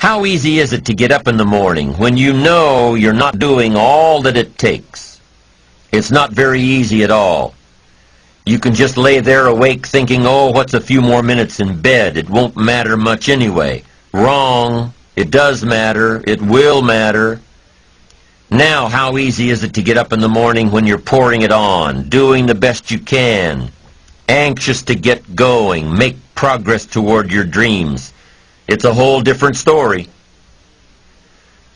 How easy is it to get up in the morning when you know you're not doing all that it takes? It's not very easy at all. You can just lay there awake thinking, oh, what's a few more minutes in bed? It won't matter much anyway. Wrong. It does matter. It will matter. Now, how easy is it to get up in the morning when you're pouring it on, doing the best you can, anxious to get going, make progress toward your dreams? It's a whole different story.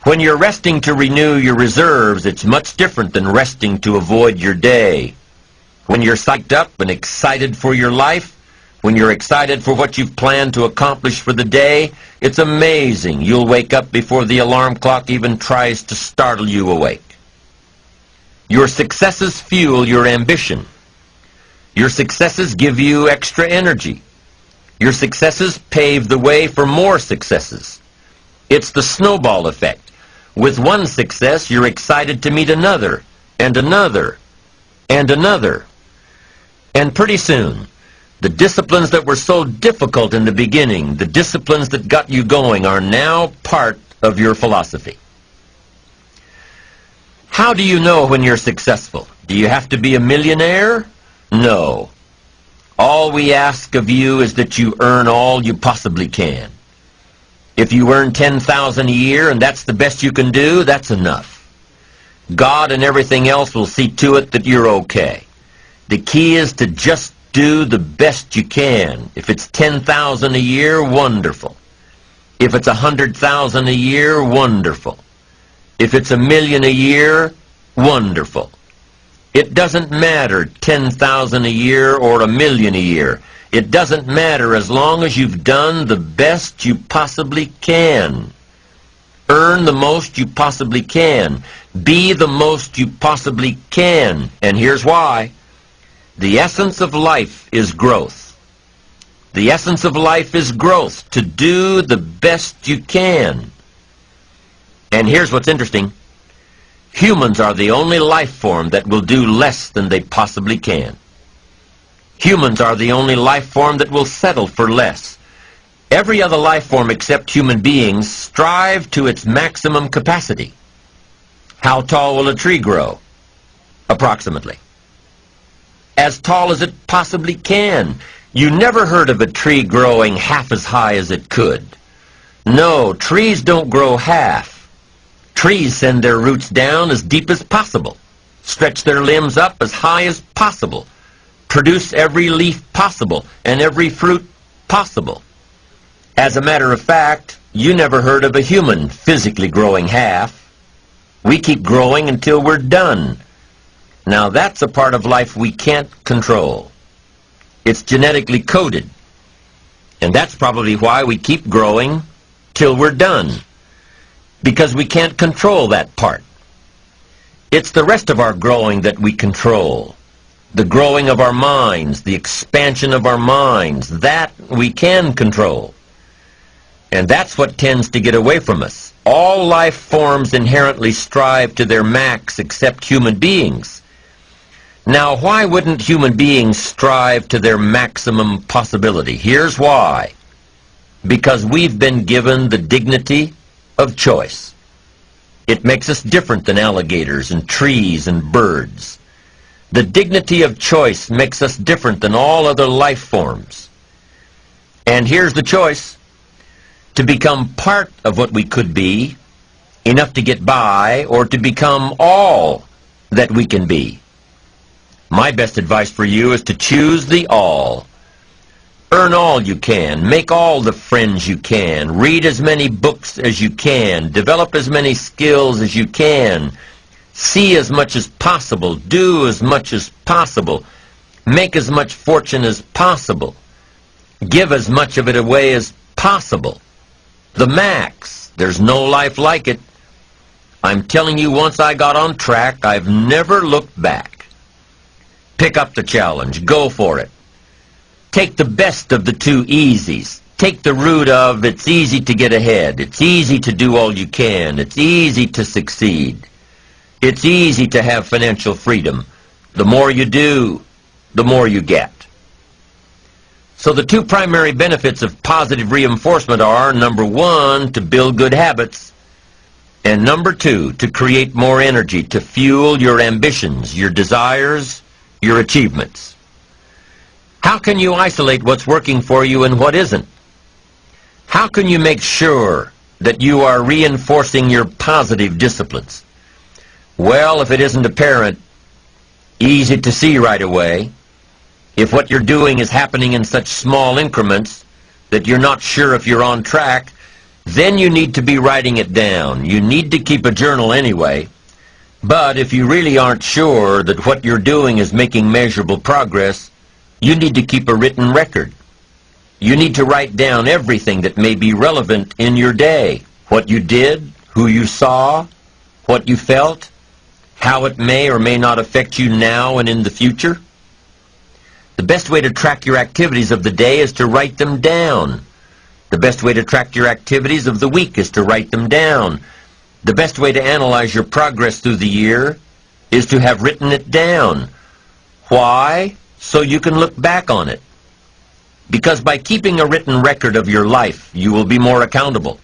When you're resting to renew your reserves, it's much different than resting to avoid your day. When you're psyched up and excited for your life, when you're excited for what you've planned to accomplish for the day, it's amazing. You'll wake up before the alarm clock even tries to startle you awake. Your successes fuel your ambition. Your successes give you extra energy. Your successes pave the way for more successes. It's the snowball effect. With one success, you're excited to meet another, and another, and another. And pretty soon, the disciplines that were so difficult in the beginning, the disciplines that got you going, are now part of your philosophy. How do you know when you're successful? Do you have to be a millionaire? No. All we ask of you is that you earn all you possibly can. If you earn $10,000 a year and that's the best you can do, that's enough. God and everything else will see to it that you're okay. The key is to just do the best you can. If it's $10,000 a year, wonderful. If it's $100,000 a year, wonderful. If it's $1 million a year, wonderful. It doesn't matter $10,000 a year or $1 million a year. It doesn't matter as long as you've done the best you possibly can. Earn the most you possibly can. Be the most you possibly can. And here's why. The essence of life is growth. The essence of life is growth, to do the best you can. And here's what's interesting. Humans are the only life form that will do less than they possibly can. Humans are the only life form that will settle for less. Every other life form except human beings strive to its maximum capacity. How tall will a tree grow? Approximately. As tall as it possibly can. You never heard of a tree growing half as high as it could. No, trees don't grow half. Trees send their roots down as deep as possible, stretch their limbs up as high as possible, produce every leaf possible and every fruit possible. As a matter of fact, you never heard of a human physically growing half. We keep growing until we're done. Now that's a part of life we can't control. It's genetically coded. And that's probably why we keep growing till we're done. Because we can't control that part. It's the rest of our growing that we control. The growing of our minds, the expansion of our minds, that we can control. And that's what tends to get away from us. All life forms inherently strive to their max except human beings. Now, why wouldn't human beings strive to their maximum possibility? Here's why. Because we've been given the dignity of choice. It makes us different than alligators and trees and birds. The dignity of choice makes us different than all other life forms. And here's the choice. To become part of what we could be, enough to get by, or to become all that we can be. My best advice for you is to choose the all. Earn all you can, make all the friends you can, read as many books as you can, develop as many skills as you can, see as much as possible, do as much as possible, make as much fortune as possible, give as much of it away as possible. The max. There's no life like it. I'm telling you, once I got on track, I've never looked back. Pick up the challenge. Go for it. Take the best of the two easies. Take the route of it's easy to get ahead. It's easy to do all you can. It's easy to succeed. It's easy to have financial freedom. The more you do, the more you get. So the two primary benefits of positive reinforcement are, number one, to build good habits, and number two, to create more energy, to fuel your ambitions, your desires, your achievements. How can you isolate what's working for you and what isn't? How can you make sure that you are reinforcing your positive disciplines? Well, if it isn't apparent, easy to see right away, if what you're doing is happening in such small increments that you're not sure if you're on track, then you need to be writing it down. You need to keep a journal anyway. But if you really aren't sure that what you're doing is making measurable progress, you need to keep a written record. You need to write down everything that may be relevant in your day. What you did, who you saw, what you felt, how it may or may not affect you now and in the future. The best way to track your activities of the day is to write them down. The best way to track your activities of the week is to write them down. The best way to analyze your progress through the year is to have written it down. Why? So you can look back on it. Because by keeping a written record of your life, you will be more accountable.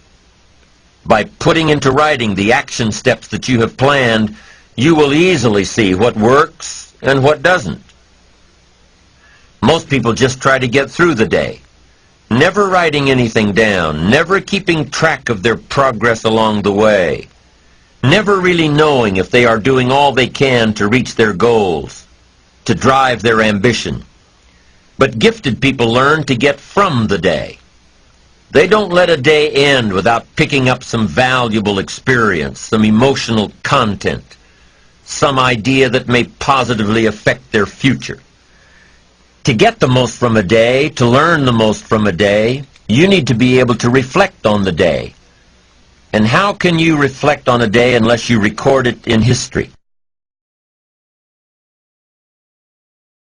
By putting into writing the action steps that you have planned, you will easily see what works and what doesn't. Most people just try to get through the day, never writing anything down, never keeping track of their progress along the way, never really knowing if they are doing all they can to reach their goals, to drive their ambition. But gifted people learn to get from the day. They don't let a day end without picking up some valuable experience, some emotional content, some idea that may positively affect their future. To get the most from a day, to learn the most from a day, you need to be able to reflect on the day. And how can you reflect on a day unless you record it in history?